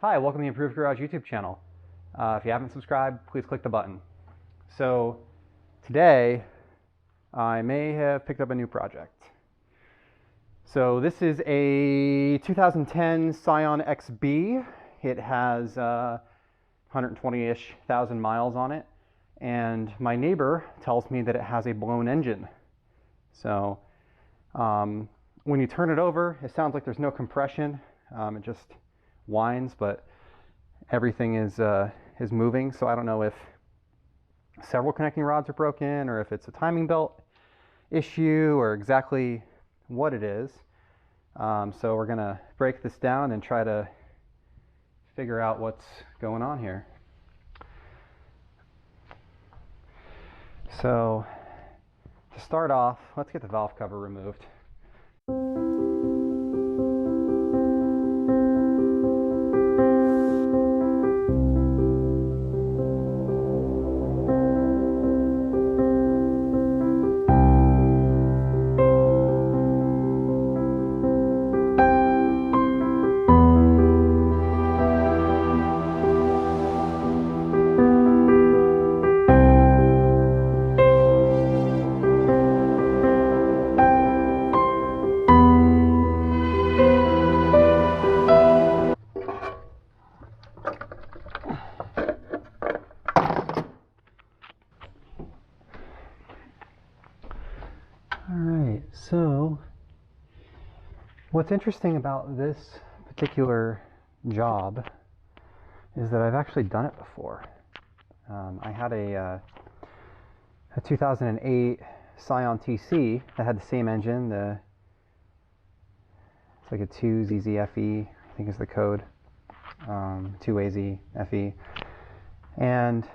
Hi, welcome to the Improved Garage YouTube channel. If you haven't subscribed, please click the button. So today I may have picked up a new project. So this is a 2010 Scion XB. It has 120-ish thousand miles on it, and my neighbor tells me that it has a blown engine. So when you turn it over, it sounds like there's no compression. It just whines, but everything is moving. So I don't know if several connecting rods are broken or if it's a timing belt issue or exactly what it is. So we're gonna break this down and try to figure out what's going on here. So to start off, let's get the valve cover removed. So what's interesting about this particular job is that I've actually done it before. I had a 2008 Scion TC that had the same engine. It's like a 2ZZFE, I think is the code, 2AZFE, and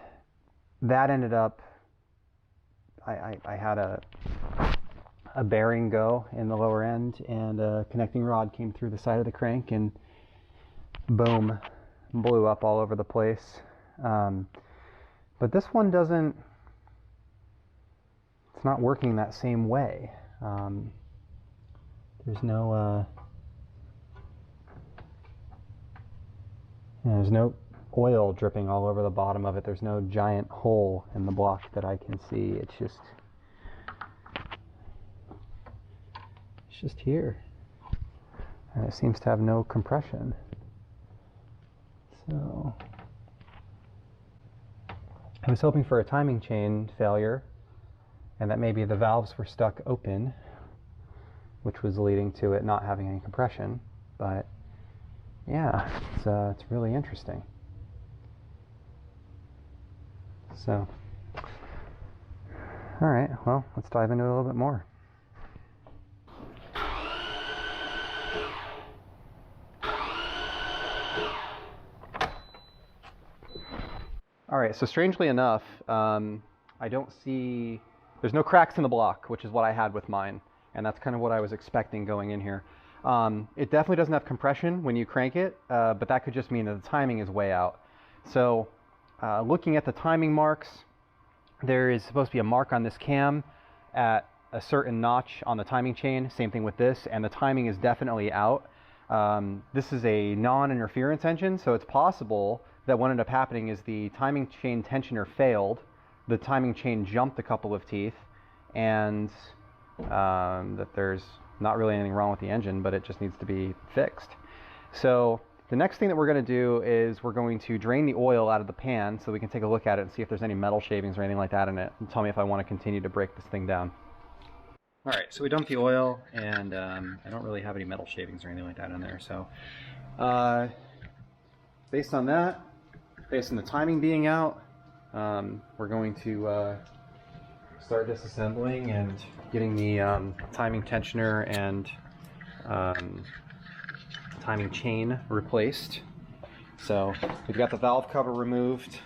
that ended up, I had a bearing go in the lower end, and a connecting rod came through the side of the crank and boom, blew up all over the place. But this one doesn't, it's not working that same way. There's no there's no oil dripping all over the bottom of it. There's no giant hole in the block that I can see. It's just here, and it seems to have no compression. So I was hoping for a timing chain failure, and that maybe the valves were stuck open, which was leading to it not having any compression. But yeah, it's really interesting. So all right, well, let's dive into it a little bit more. All right, so strangely enough, I don't see, there's no cracks in the block, which is what I had with mine, and that's kind of what I was expecting going in here. It definitely doesn't have compression when you crank it, but that could just mean that the timing is way out. So looking at the timing marks, there is supposed to be a mark on this cam at a certain notch on the timing chain, same thing with this, and the timing is definitely out. This is a non-interference engine, so it's possible that what ended up happening is the timing chain tensioner failed, the timing chain jumped a couple of teeth, and that there's not really anything wrong with the engine, but it just needs to be fixed. So the next thing that we're going to do is we're going to drain the oil out of the pan so we can take a look at it and see if there's any metal shavings or anything like that in it, and tell me if I want to continue to break this thing down. All right, so we dumped the oil, and I don't really have any metal shavings or anything like that in there. So based on that, based on the timing being out, we're going to start disassembling and getting the timing tensioner and timing chain replaced. So we've got the valve cover removed.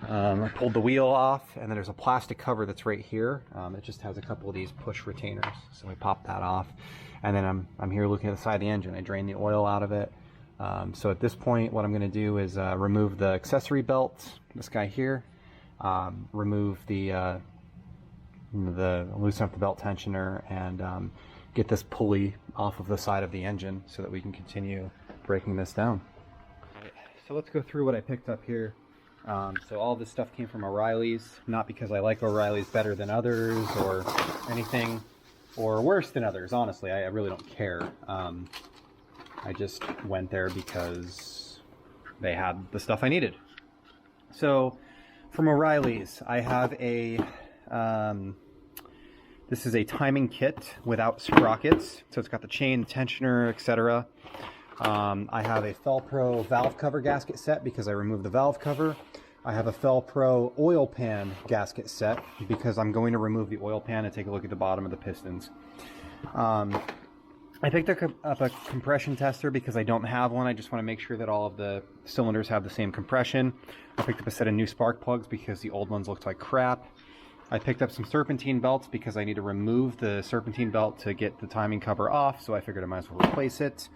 I pulled the wheel off, and then there's a plastic cover that's right here. It just has a couple of these push retainers, so we popped that off. And then I'm here looking at the side of the engine. I drained the oil out of it. So at this point, what I'm going to do is remove the accessory belt, this guy here, remove the loosen up the belt tensioner, and get this pulley off of the side of the engine so that we can continue breaking this down. so let's go through what I picked up here. So all this stuff came from O'Reilly's, not because I like O'Reilly's better than others or anything, or worse than others, honestly. I really don't care. I just went there because they had the stuff I needed. So from O'Reilly's, I have a, this is a timing kit without sprockets. So it's got the chain, tensioner, etc. I have a Felpro valve cover gasket set because I removed the valve cover. I have a Felpro oil pan gasket set because I'm going to remove the oil pan and take a look at the bottom of the pistons. I picked up a compression tester because I don't have one. I just want to make sure that all of the cylinders have the same compression. I picked up a set of new spark plugs because the old ones looked like crap. I picked up some serpentine belts because I need to remove the serpentine belt to get the timing cover off, so I figured I might as well replace it.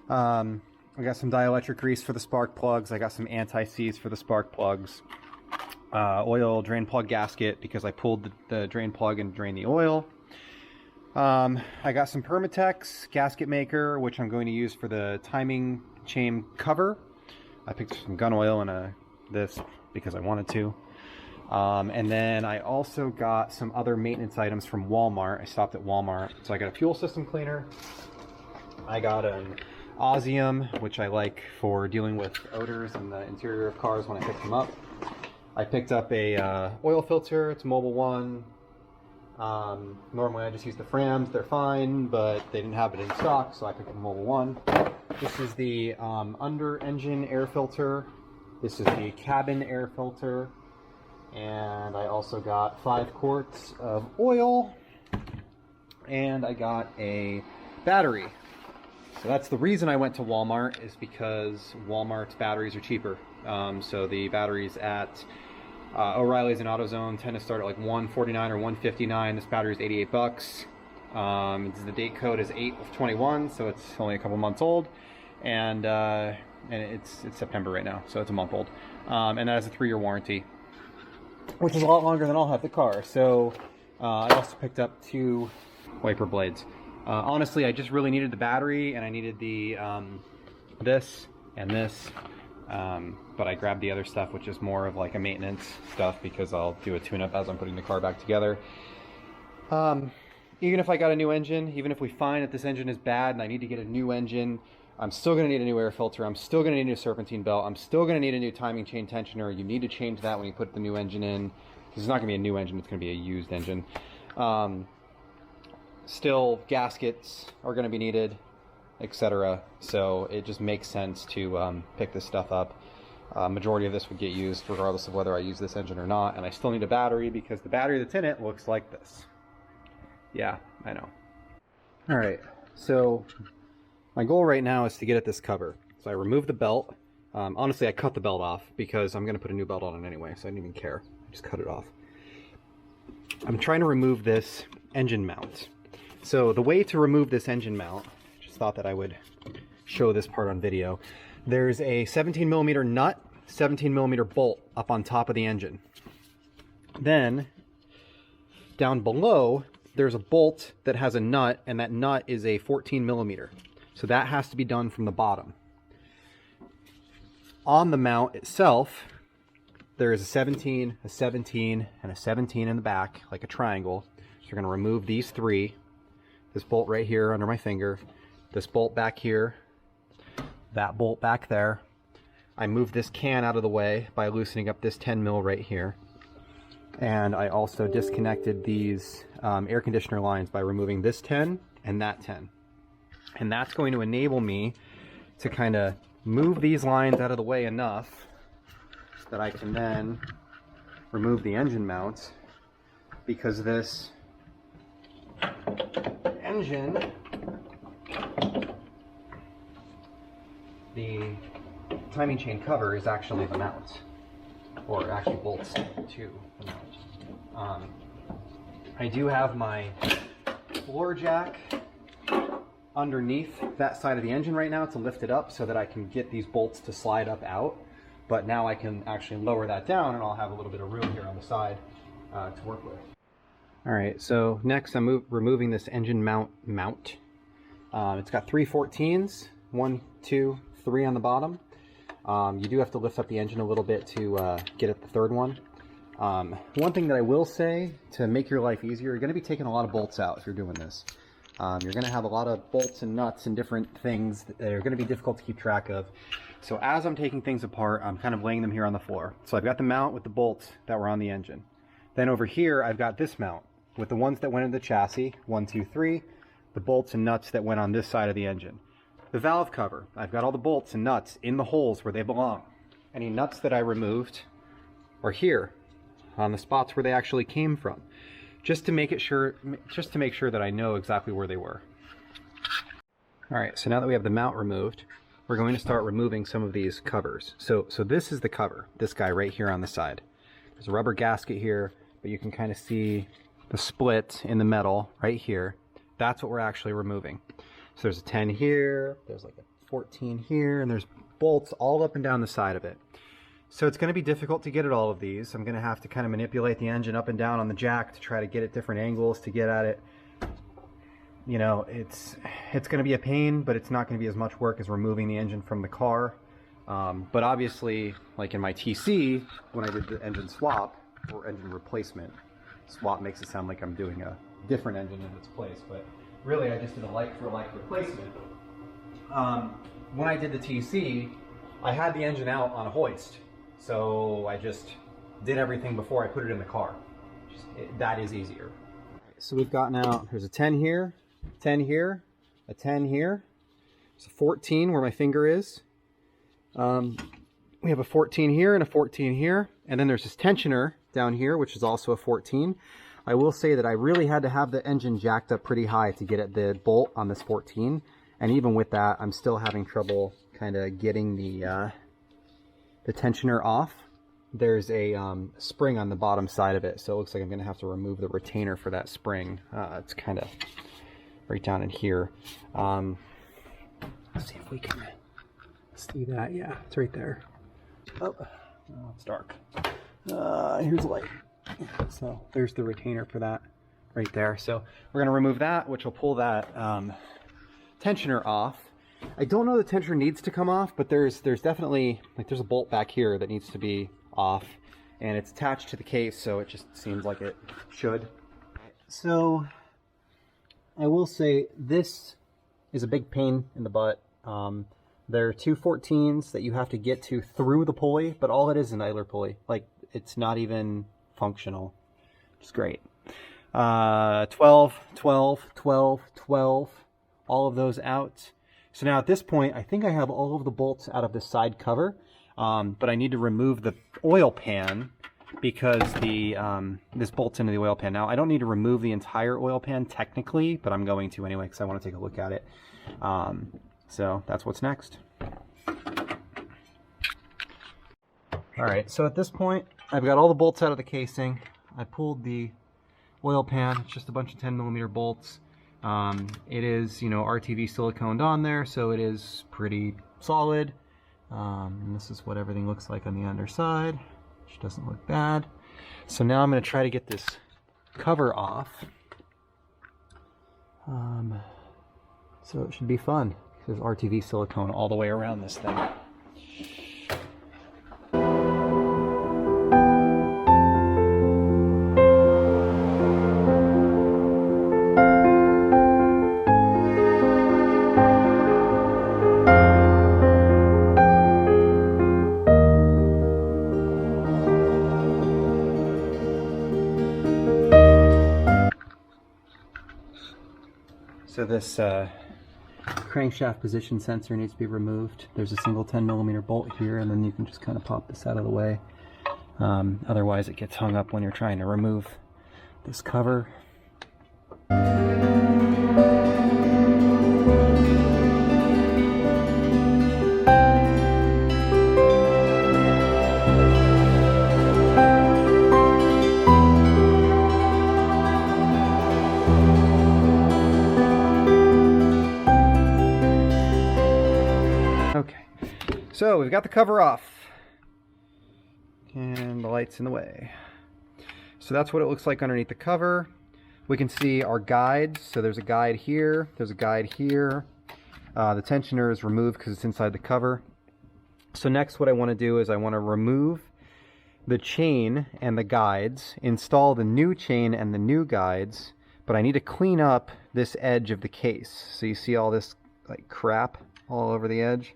I got some dielectric grease for the spark plugs. I got some anti-seize for the spark plugs. Oil drain plug gasket because I pulled the drain plug and drained the oil. I got some Permatex gasket maker, which I'm going to use for the timing chain cover. I picked up some gun oil and this because I wanted to. And then I also got some other maintenance items from Walmart. I stopped at Walmart. So I got a fuel system cleaner. I got an Osmium, which I like for dealing with odors in the interior of cars when I pick them up. I picked up a oil filter. It's a mobile one. Normally I just use the Frams. They're fine, but they didn't have it in stock, so I picked up a mobile one. This is the under engine air filter. This is the cabin air filter. And I also got 5 quarts of oil. And I got a battery. So that's the reason I went to Walmart, is because Walmart's batteries are cheaper. So the batteries at O'Reilly's and AutoZone tend to start at like $149 or $159. This battery is 88 bucks. The date code is 8 of 21, so it's only a couple months old. And it's September right now, so it's a month old. And that has a 3-year warranty, which is a lot longer than I'll have the car. So I also picked up 2 wiper blades. Honestly, I just really needed the battery, and I needed the this and this, but I grabbed the other stuff, which is more of like a maintenance stuff, because I'll do a tune-up as I'm putting the car back together. Even if I got a new engine, even if we find that this engine is bad and I need to get a new engine, I'm still going to need a new air filter. I'm still going to need a new serpentine belt. I'm still going to need a new timing chain tensioner. You need to change that when you put the new engine in, because it's not going to be a new engine, it's going to be a used engine. Still, gaskets are going to be needed, etc. So it just makes sense to pick this stuff up. Majority of this would get used regardless of whether I use this engine or not. And I still need a battery because the battery that's in it looks like this. Yeah, I know. All right, so my goal right now is to get at this cover. So I removed the belt. Honestly, I cut the belt off because I'm going to put a new belt on it anyway, so I didn't even care. I just cut it off. I'm trying to remove this engine mount. So the way to remove this engine mount, just thought that I would show this part on video. There's a 17 millimeter nut, 17 millimeter bolt up on top of the engine. Then down below, there's a bolt that has a nut, and that nut is a 14 millimeter. So that has to be done from the bottom. On the mount itself, there is a 17, a 17, and a 17 in the back, like a triangle. So we're going to remove these 3. This bolt right here under my finger, this bolt back here, that bolt back there. I moved this can out of the way by loosening up this 10 mil right here. And I also disconnected these air conditioner lines by removing this 10 and that 10. And that's going to enable me to kind of move these lines out of the way enough that I can then remove the engine mount, because this engine, the timing chain cover is actually the mount, or actually bolts to the mount. I do have my floor jack underneath that side of the engine right now to lift it up so that I can get these bolts to slide up out, but now I can actually lower that down and I'll have a little bit of room here on the side to work with. Alright, so next I'm removing this engine mount. It's got 3 14s, 1, 2, 3 on the bottom. You do have to lift up the engine a little bit to get at the third one. One thing that I will say to make your life easier, you're going to be taking a lot of bolts out if you're doing this. You're going to have a lot of bolts and nuts and different things that are going to be difficult to keep track of. So as I'm taking things apart, I'm kind of laying them here on the floor. So I've got the mount with the bolts that were on the engine. Then over here, I've got this mount with the ones that went into the chassis, 1, 2, 3, the bolts and nuts that went on this side of the engine. The valve cover, I've got all the bolts and nuts in the holes where they belong. Any nuts that I removed are here on the spots where they actually came from, just to make sure that I know exactly where they were. All right, so now that we have the mount removed, we're going to start removing some of these covers. So this is the cover, this guy right here on the side. There's a rubber gasket here, but you can kind of see the split in the metal right here. That's what we're actually removing. So there's a 10 here, there's like a 14 here, and there's bolts all up and down the side of it. So it's going to be difficult to get at all of these. I'm going to have to kind of manipulate the engine up and down on the jack to try to get at different angles to get at it. You know, it's going to be a pain, but it's not going to be as much work as removing the engine from the car. But obviously, like in my TC, when I did the engine swap, or engine replacement, swap makes it sound like I'm doing a different engine in its place, but really I just did a like-for-like replacement. When I did the TC, I had the engine out on a hoist, so I just did everything before I put it in the car. That is easier. So we've got now, there's a 10 here, 10 here, a 10 here, there's a 14 where my finger is. We have a 14 here and a 14 here, and then there's this tensioner down here, which is also a 14. I will say that I really had to have the engine jacked up pretty high to get at the bolt on this 14, and even with that, I'm still having trouble kind of getting the tensioner off. There's a spring on the bottom side of it, so it looks like I'm going to have to remove the retainer for that spring. It's kind of right down in here. Let's see if we can see that. Yeah, it's right there. Oh, it's dark. Here's the light. So there's the retainer for that right there. So we're going to remove that, which will pull that tensioner off. I don't know the tensioner needs to come off, but there's definitely, like, there's a bolt back here that needs to be off, and it's attached to the case, so it just seems like it should. So I will say this is a big pain in the butt. There are two 14s that you have to get to through the pulley, but all it is an idler pulley. Like, it's not even functional. It's great. 12, 12, 12, 12, all of those out. So now at this point, I think I have all of the bolts out of the side cover, but I need to remove the oil pan because this bolts into the oil pan. Now, I don't need to remove the entire oil pan technically, but I'm going to anyway because I want to take a look at it. So that's what's next. All right, so at this point, I've got all the bolts out of the casing. I pulled the oil pan. It's just a bunch of 10mm bolts. It is, you know, RTV siliconed on there, so it is pretty solid. And this is what everything looks like on the underside, which doesn't look bad. So now I'm going to try to get this cover off. So it should be fun. There's RTV silicone all the way around this thing. So this crankshaft position sensor needs to be removed. There's a single 10mm bolt here, and then you can just kind of pop this out of the way. Otherwise it gets hung up when you're trying to remove this cover. So we've got the cover off, and the light's in the way. So that's what it looks like underneath the cover. We can see our guides. So there's a guide here, there's a guide here. The tensioner is removed because it's inside the cover. So next what I want to do is I want to remove the chain and the guides, install the new chain and the new guides, but I need to clean up this edge of the case. So you see all this like crap all over the edge?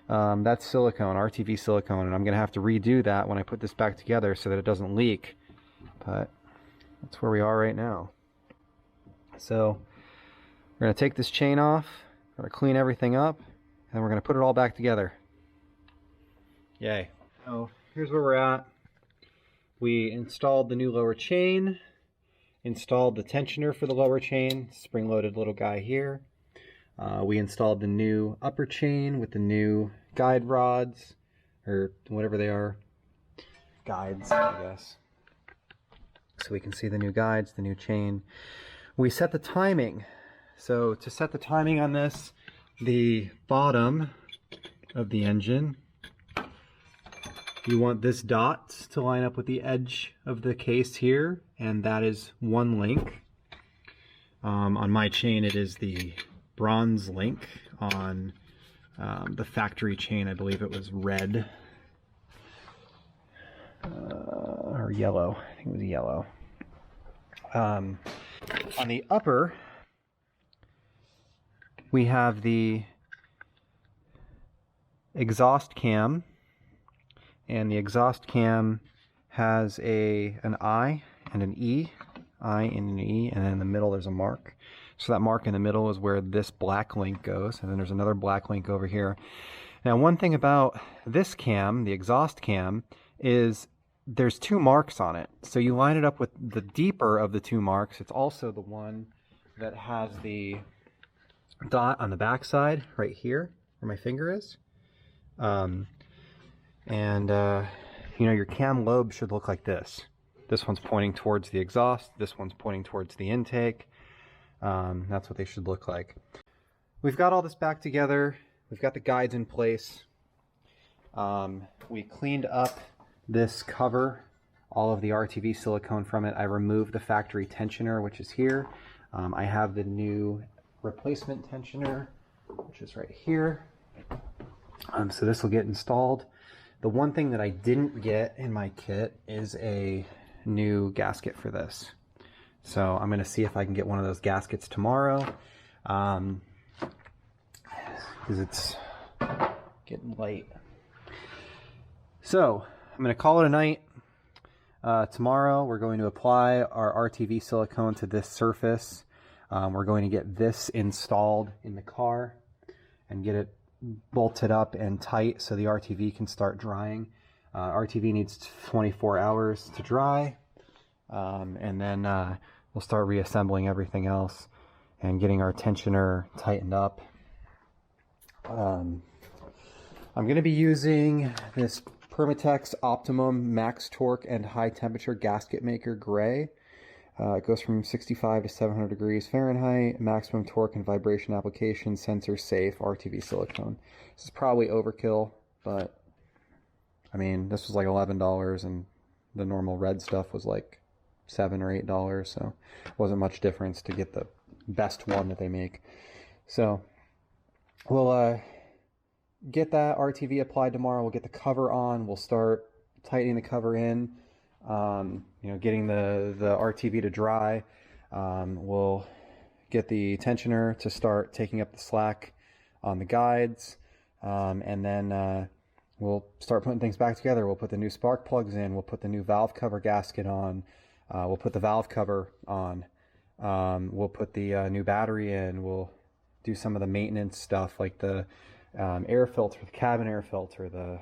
That's silicone, RTV silicone, and I'm going to have to redo that when I put this back together so that it doesn't leak. But that's where we are right now. So we're going to take this chain off, we're going to clean everything up, and we're going to put it all back together. Yay. So here's where we're at. We installed the new lower chain, installed the tensioner for the lower chain, spring-loaded little guy here. We installed the new upper chain with the new guide rods, or whatever they are. Guides, I guess. So we can see the new guides, the new chain. We set the timing. So to set the timing on this, the bottom of the engine, you want this dot to line up with the edge of the case here, and that is 1 link. On my chain it is the bronze link. On the factory chain I believe it was red or yellow. I think it was yellow. On the upper we have the exhaust cam, and the exhaust cam has an I and an E, I and an E, and then in the middle there's a mark. So that mark in the middle is where this black link goes, and then there's another black link over here. Now one thing about this cam, the exhaust cam, is there's 2 marks on it. So you line it up with the deeper of the 2 marks. It's also the one that has the dot on the back side right here where my finger is. You know, your cam lobe should look like this. This one's pointing towards the exhaust, this one's pointing towards the intake. That's what they should look like. We've got all this back together. We've got the guides in place. We cleaned up this cover, all of the RTV silicone from it. I removed the factory tensioner, which is here. I have the new replacement tensioner, which is right here. So this will get installed. The one thing that I didn't get in my kit is a new gasket for this. So I'm going to see if I can get one of those gaskets tomorrow, because it's getting late. So I'm going to call it a night. Tomorrow we're going to apply our RTV silicone to this surface. We're going to get this installed in the car and get it bolted up and tight so the RTV can start drying. RTV needs 24 hours to dry, and then we'll start reassembling everything else and getting our tensioner tightened up. I'm going to be using this Permatex Optimum Max Torque and High Temperature Gasket Maker Gray. It goes from 65 to 700 degrees Fahrenheit, maximum torque and vibration application, sensor safe, RTV silicone. This is probably overkill, but I mean, this was like $11 and the normal red stuff was like $7 or $8, so it wasn't much difference to get the best one that they make. So we'll get that RTV applied tomorrow. We'll get the cover on. We'll start tightening the cover in. You know, getting the RTV to dry. We'll get the tensioner to start taking up the slack on the guides, and then we'll start putting things back together. We'll put the new spark plugs in, we'll put the new valve cover gasket on, we'll put the valve cover on, we'll put the new battery in, we'll do some of the maintenance stuff like the air filter, the cabin air filter, the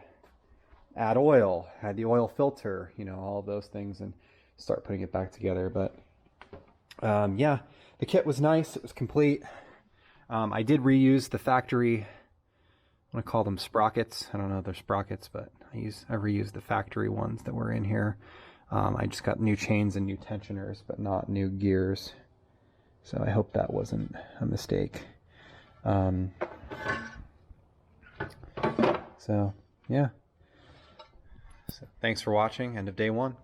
add oil, add the oil filter, you know, all of those things, and start putting it back together. But yeah, the kit was nice. It was complete. I did reuse the factory, I want to call them sprockets. I don't know if they're sprockets, but I reused the factory ones that were in here. I just got new chains and new tensioners, but not new gears. So I hope that wasn't a mistake. So yeah. So thanks for watching. End of day 1.